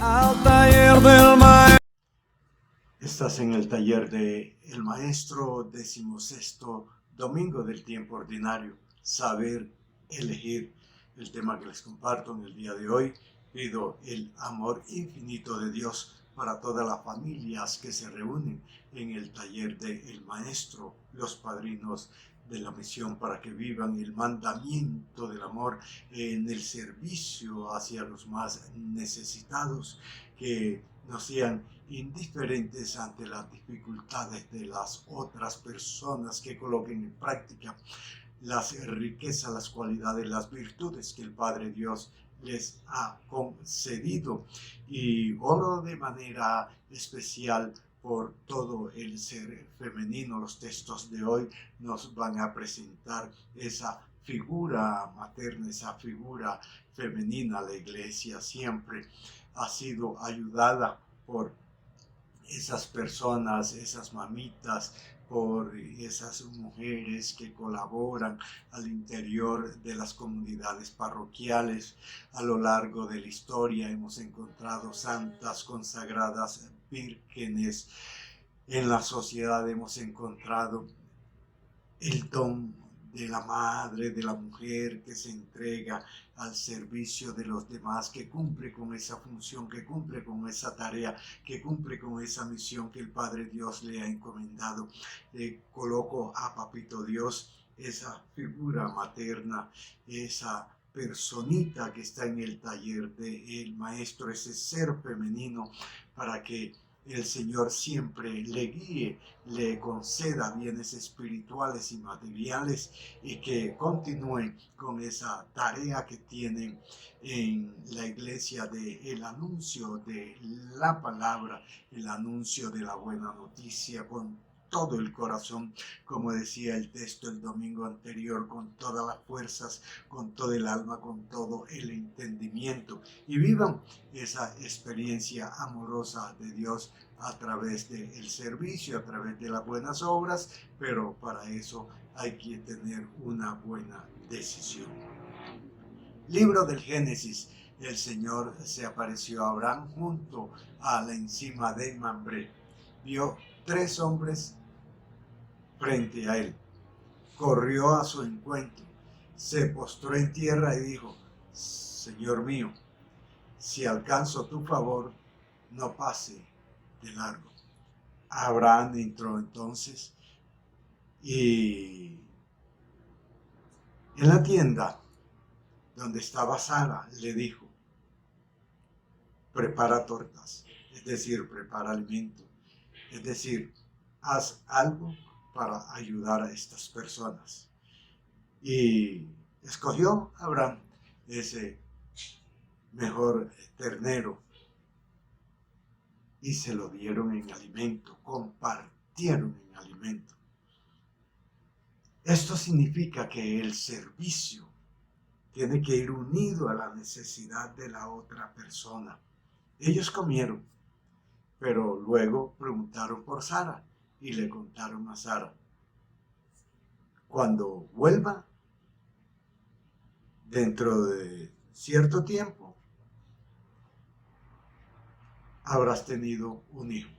Al taller del maestro. Estás en el taller de El Maestro, 16º domingo del tiempo ordinario, saber elegir. El tema que les comparto en el día de hoy, pido el amor infinito de Dios para todas las familias que se reúnen en el taller de El Maestro, los padrinos de la misión, para que vivan el mandamiento del amor en el servicio hacia los más necesitados, que no sean indiferentes ante las dificultades de las otras personas, que coloquen en práctica las riquezas, las cualidades, las virtudes que el Padre Dios les ha concedido. Y oro de manera especial por todo el ser femenino. Los textos de hoy nos van a presentar esa figura materna, esa figura femenina. La iglesia siempre ha sido ayudada por esas personas, esas mamitas, por esas mujeres que colaboran al interior de las comunidades parroquiales. A lo largo de la historia hemos encontrado santas consagradas vírgenes. En la sociedad hemos encontrado el don de la madre, de la mujer que se entrega al servicio de los demás, que cumple con esa función, que cumple con esa tarea, que cumple con esa misión que el Padre Dios le ha encomendado. Coloco a Papito Dios, esa figura materna, esa personita que está en el taller del Maestro, ese ser femenino, para que el Señor siempre le guíe, le conceda bienes espirituales y materiales, y que continúe con esa tarea que tienen en la iglesia de el anuncio de la palabra, el anuncio de la buena noticia con todo el corazón, como decía el texto el domingo anterior, con todas las fuerzas, con todo el alma, con todo el entendimiento, y vivan esa experiencia amorosa de Dios a través del servicio, a través de las buenas obras, pero para eso hay que tener una buena decisión. Libro del Génesis. El Señor se apareció a Abraham junto a la encima de Mambré. Vio 3 hombres frente a él. Corrió a su encuentro, se postró en tierra y dijo: Señor mío, si alcanzo tu favor, no pase de largo. Abraham entró entonces y en la tienda donde estaba Sara le dijo: prepara tortas, es decir, prepara alimento, es decir, haz algo para ayudar a estas personas. Y escogió Abraham ese mejor ternero y se lo dieron en alimento, compartieron en alimento. Esto significa que el servicio tiene que ir unido a la necesidad de la otra persona. Ellos comieron, pero luego preguntaron por Sara y le contaron a Sara: cuando vuelva, dentro de cierto tiempo, habrás tenido un hijo.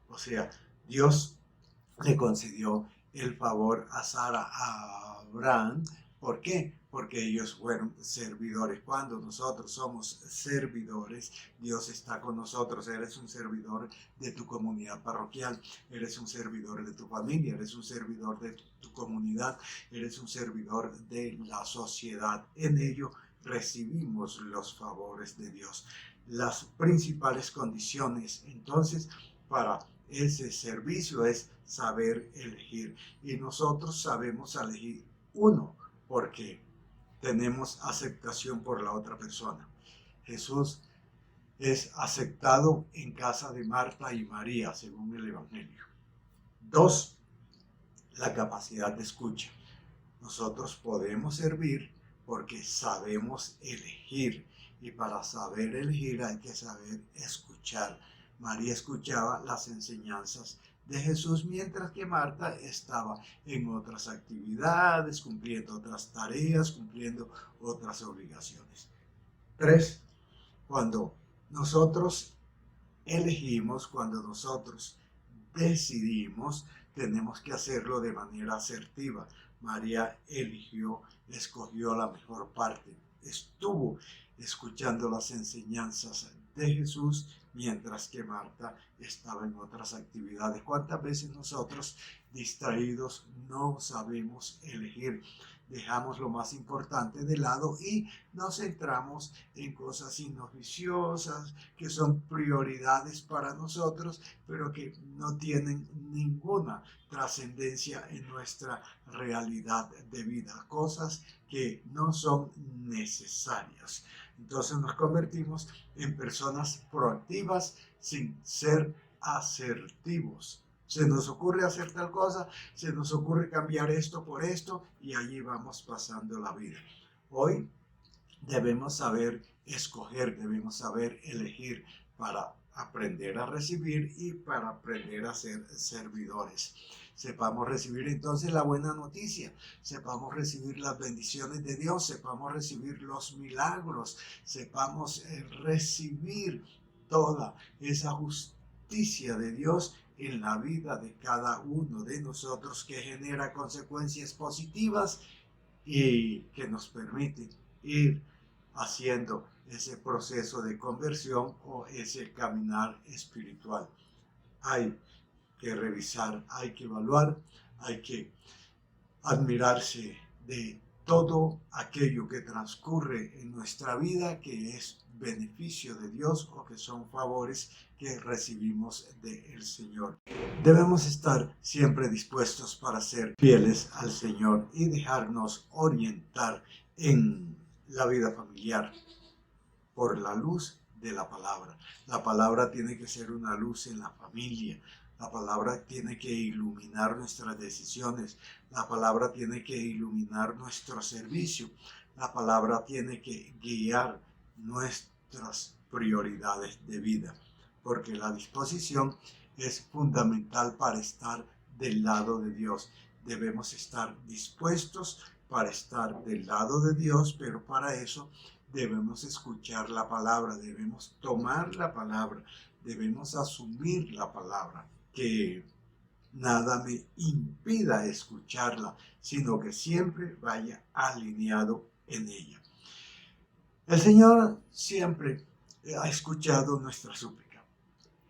O sea, Dios le concedió el favor a Sara, a Abraham. ¿Por qué? Porque ellos fueron servidores. Cuando nosotros somos servidores, Dios está con nosotros. Eres un servidor de tu comunidad parroquial, eres un servidor de tu familia, eres un servidor de tu comunidad, eres un servidor de la sociedad. En ello recibimos los favores de Dios. Las principales condiciones, entonces, para ese servicio es saber elegir. Y nosotros sabemos elegir uno porque tenemos aceptación por la otra persona. Jesús es aceptado en casa de Marta y María, según el Evangelio. 2, la capacidad de escucha. Nosotros podemos servir porque sabemos elegir, y para saber elegir hay que saber escuchar. María escuchaba las enseñanzas de Jesús, mientras que Marta estaba en otras actividades, cumpliendo otras tareas, cumpliendo otras obligaciones. 3, cuando Nosotros elegimos, cuando nosotros decidimos, tenemos que hacerlo de manera asertiva. María escogió la mejor parte. Estuvo escuchando las enseñanzas de Jesús, mientras que Marta estaba en otras actividades. ¿Cuántas veces nosotros, distraídos, no sabemos elegir? Dejamos lo más importante de lado y nos centramos en cosas inoficiosas que son prioridades para nosotros, pero que no tienen ninguna trascendencia en nuestra realidad de vida, cosas que no son necesarias. Entonces nos convertimos en personas proactivas sin ser asertivos. Se nos ocurre hacer tal cosa, se nos ocurre cambiar esto por esto y allí vamos pasando la vida. Hoy debemos saber escoger, debemos saber elegir para aprender a recibir y para aprender a ser servidores. Sepamos recibir entonces la buena noticia, sepamos recibir las bendiciones de Dios, sepamos recibir los milagros, sepamos recibir toda esa justicia de Dios en la vida de cada uno de nosotros, que genera consecuencias positivas y que nos permite ir haciendo ese proceso de conversión o ese caminar espiritual. Hay que revisar, hay que evaluar, hay que admirarse de todo aquello que transcurre en nuestra vida, que es beneficio de Dios o que son favores que recibimos del Señor. Debemos estar siempre dispuestos para ser fieles al Señor y dejarnos orientar en la vida familiar por la luz de la palabra. La palabra tiene que ser una luz en la familia. La palabra tiene que iluminar nuestras decisiones. La palabra tiene que iluminar nuestro servicio. La palabra tiene que guiar nuestras prioridades de vida, porque la disposición es fundamental para estar del lado de Dios. Debemos estar dispuestos para estar del lado de Dios, pero para eso debemos escuchar la palabra, debemos tomar la palabra, debemos asumir la palabra, que nada me impida escucharla, sino que siempre vaya alineado en ella. El Señor siempre ha escuchado nuestra súplica,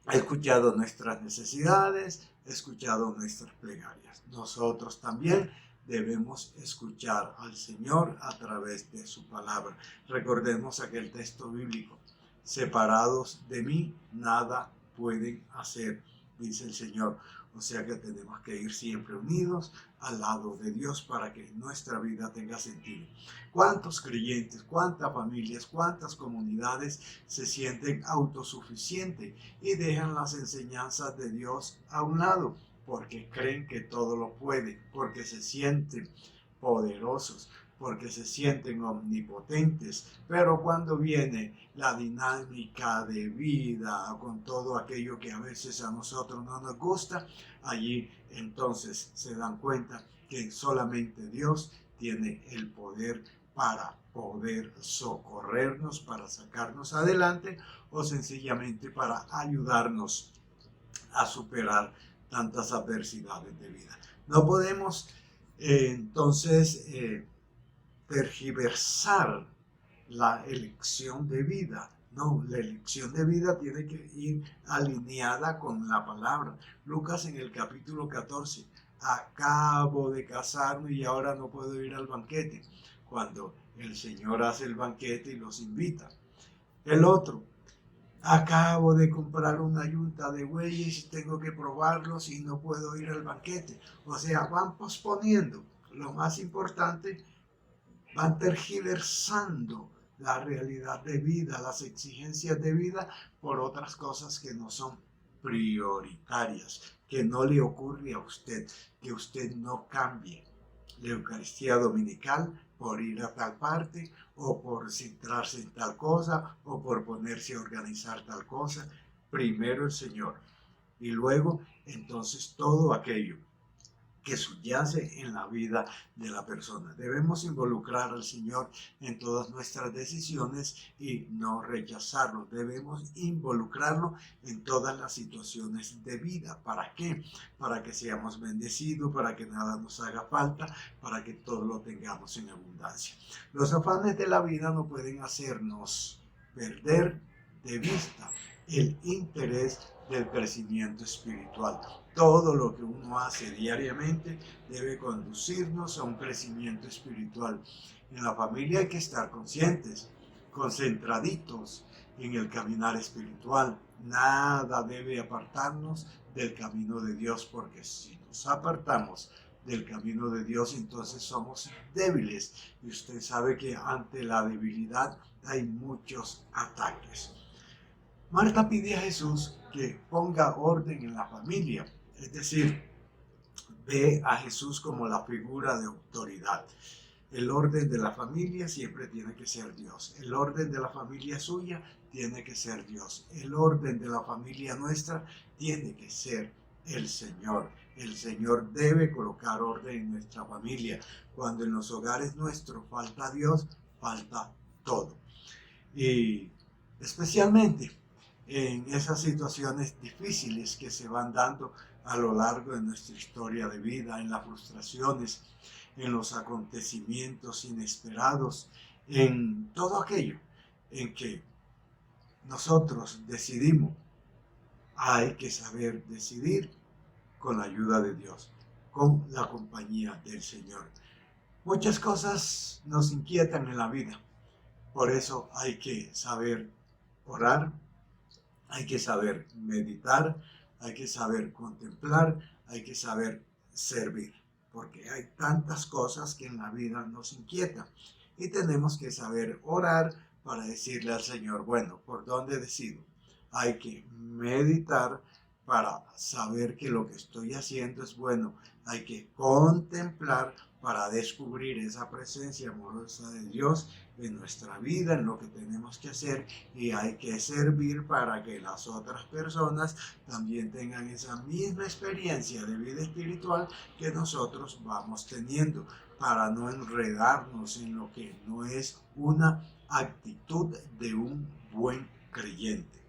ha escuchado nuestras necesidades, ha escuchado nuestras plegarias. Nosotros también debemos escuchar al Señor a través de su palabra. Recordemos aquel texto bíblico: separados de mí nada pueden hacer, dice el Señor. O sea que tenemos que ir siempre unidos al lado de Dios para que nuestra vida tenga sentido. ¿Cuántos creyentes, cuántas familias, cuántas comunidades se sienten autosuficientes y dejan las enseñanzas de Dios a un lado? Porque creen que todo lo pueden, porque se sienten poderosos, porque se sienten omnipotentes, pero cuando viene la dinámica de vida con todo aquello que a veces a nosotros no nos gusta, allí entonces se dan cuenta que solamente Dios tiene el poder para poder socorrernos, para sacarnos adelante o sencillamente para ayudarnos a superar tantas adversidades de vida. No podemos entonces tergiversar la elección de vida. No, la elección de vida tiene que ir alineada con la palabra. Lucas en el capítulo 14: acabo de casarme y ahora no puedo ir al banquete, cuando el Señor hace el banquete y los invita. El otro: acabo de comprar una yunta de bueyes y tengo que probarlos y no puedo ir al banquete. O sea, van posponiendo lo más importante, van tergiversando la realidad de vida, las exigencias de vida, por otras cosas que no son prioritarias, que no le ocurre a usted, que usted no cambie la Eucaristía Dominical por ir a tal parte, o por centrarse en tal cosa, o por ponerse a organizar tal cosa. Primero el Señor, y luego entonces todo aquello que subyace en la vida de la persona. Debemos involucrar al Señor en todas nuestras decisiones y no rechazarlo. Debemos involucrarlo en todas las situaciones de vida. ¿Para qué? Para que seamos bendecidos, para que nada nos haga falta, para que todo lo tengamos en abundancia. Los afanes de la vida no pueden hacernos perder de vista el interés del crecimiento espiritual. Todo lo que uno hace diariamente debe conducirnos a un crecimiento espiritual. En la familia hay que estar conscientes, concentraditos en el caminar espiritual. Nada debe apartarnos del camino de Dios, porque si nos apartamos del camino de Dios, entonces somos débiles. Y usted sabe que ante la debilidad hay muchos ataques. Marta pide a Jesús que ponga orden en la familia, es decir, ve a Jesús como la figura de autoridad. El orden de la familia siempre tiene que ser Dios. El orden de la familia suya tiene que ser Dios. El orden de la familia nuestra tiene que ser el Señor. El Señor debe colocar orden en nuestra familia. Cuando en los hogares nuestros falta Dios, falta todo. Y especialmente en esas situaciones difíciles que se van dando a lo largo de nuestra historia de vida, en las frustraciones, en los acontecimientos inesperados, en todo aquello en que nosotros decidimos. Hay que saber decidir con la ayuda de Dios, con la compañía del Señor. Muchas cosas nos inquietan en la vida, por eso hay que saber orar, hay que saber meditar, hay que saber contemplar, hay que saber servir, porque hay tantas cosas que en la vida nos inquietan y tenemos que saber orar para decirle al Señor, bueno, ¿por dónde decido? Hay que meditar para saber que lo que estoy haciendo es bueno. Hay que contemplar para descubrir esa presencia amorosa de Dios en nuestra vida, en lo que tenemos que hacer, y hay que servir para que las otras personas también tengan esa misma experiencia de vida espiritual que nosotros vamos teniendo, para no enredarnos en lo que no es una actitud de un buen creyente.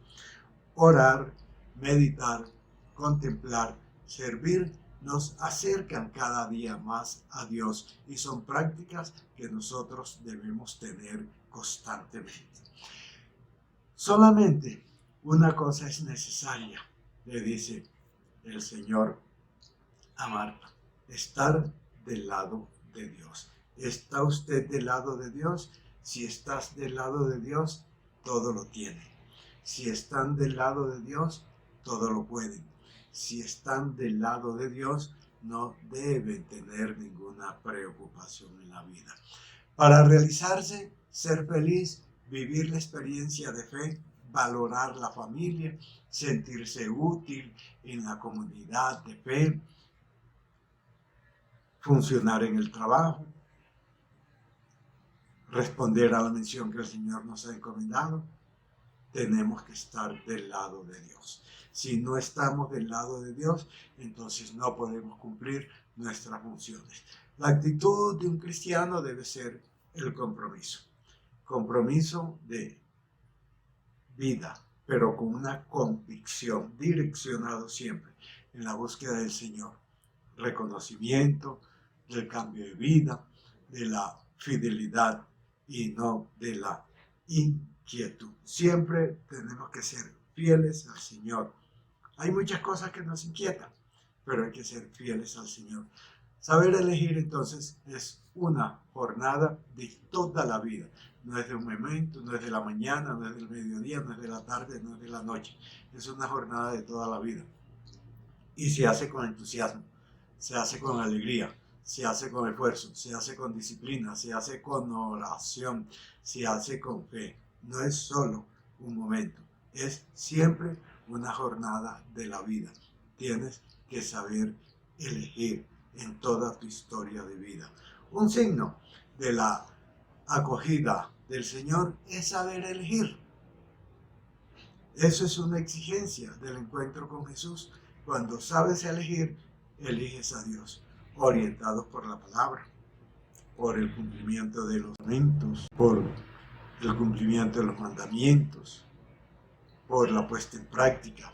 Orar, meditar, contemplar, servir, nos acercan cada día más a Dios y son prácticas que nosotros debemos tener constantemente. Solamente una cosa es necesaria, le dice el Señor a Marta: estar del lado de Dios. ¿Está usted del lado de Dios? Si estás del lado de Dios, todo lo tiene. Si están del lado de Dios, todo lo pueden. Si están del lado de Dios, no deben tener ninguna preocupación en la vida. Para realizarse, ser feliz, vivir la experiencia de fe, valorar la familia, sentirse útil en la comunidad de fe, funcionar en el trabajo, responder a la misión que el Señor nos ha encomendado, tenemos que estar del lado de Dios. Si no estamos del lado de Dios, entonces no podemos cumplir nuestras funciones. La actitud de un cristiano debe ser el compromiso. Compromiso de vida, pero con una convicción, direccionado siempre en la búsqueda del Señor. Reconocimiento del cambio de vida, de la fidelidad y no de la inquietud. Siempre tenemos que ser fieles al Señor. Hay muchas cosas que nos inquietan, pero hay que ser fieles al Señor. Saber elegir entonces es una jornada de toda la vida. No es de un momento, no es de la mañana, no es del mediodía, no es de la tarde, no es de la noche. Es una jornada de toda la vida. Y se hace con entusiasmo, se hace con alegría, se hace con esfuerzo, se hace con disciplina, se hace con oración, se hace con fe. No es solo un momento, es siempre una jornada de la vida. Tienes que saber elegir en toda tu historia de vida. Un signo de la acogida del Señor es saber elegir. Eso es una exigencia del encuentro con Jesús. Cuando sabes elegir, eliges a Dios. orientados por la palabra, por el cumplimiento de los mandamientos, por el cumplimiento de los mandamientos, por la puesta en práctica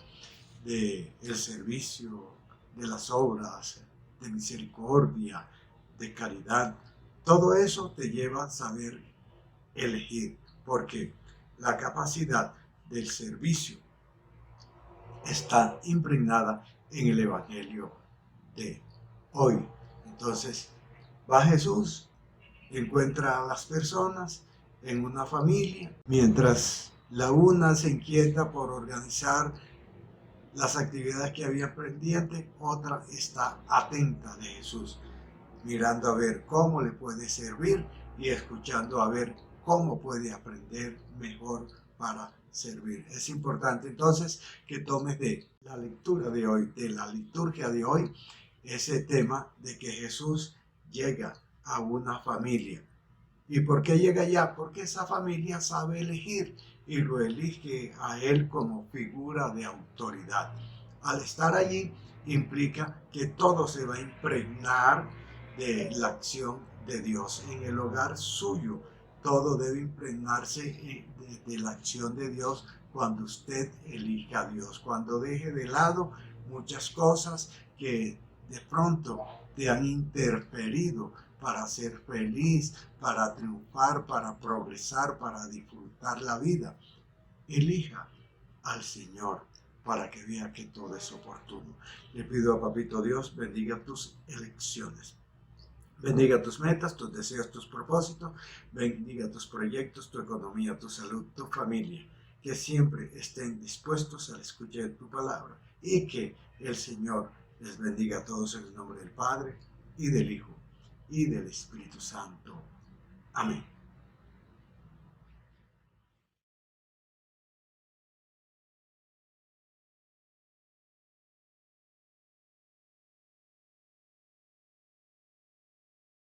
del servicio, de las obras de misericordia, de caridad. Todo eso te lleva a saber elegir, porque la capacidad del servicio está impregnada en el Evangelio de hoy. Entonces, va Jesús, encuentra a las personas en una familia, mientras la una se inquieta por organizar las actividades que había pendientes, otra está atenta de Jesús, mirando a ver cómo le puede servir y escuchando a ver cómo puede aprender mejor para servir. Es importante entonces que tomes de la lectura de hoy, de la liturgia de hoy, ese tema de que Jesús llega a una familia. ¿Y por qué llega allá? Porque esa familia sabe elegir y lo elige a él como figura de autoridad. Al estar allí implica que todo se va a impregnar de la acción de Dios. En el hogar suyo todo debe impregnarse de la acción de Dios cuando usted elija a Dios, cuando deje de lado muchas cosas que de pronto te han interferido para ser feliz, para triunfar, para progresar, para disfrutar la vida. Elija al Señor para que vea que todo es oportuno. Le pido a Papito Dios bendiga tus elecciones. Bendiga tus metas, tus deseos, tus propósitos. Bendiga tus proyectos, tu economía, tu salud, tu familia. Que siempre estén dispuestos a escuchar tu palabra. Y que el Señor les bendiga a todos en el nombre del Padre, y del Hijo, y del Espíritu Santo. Amén.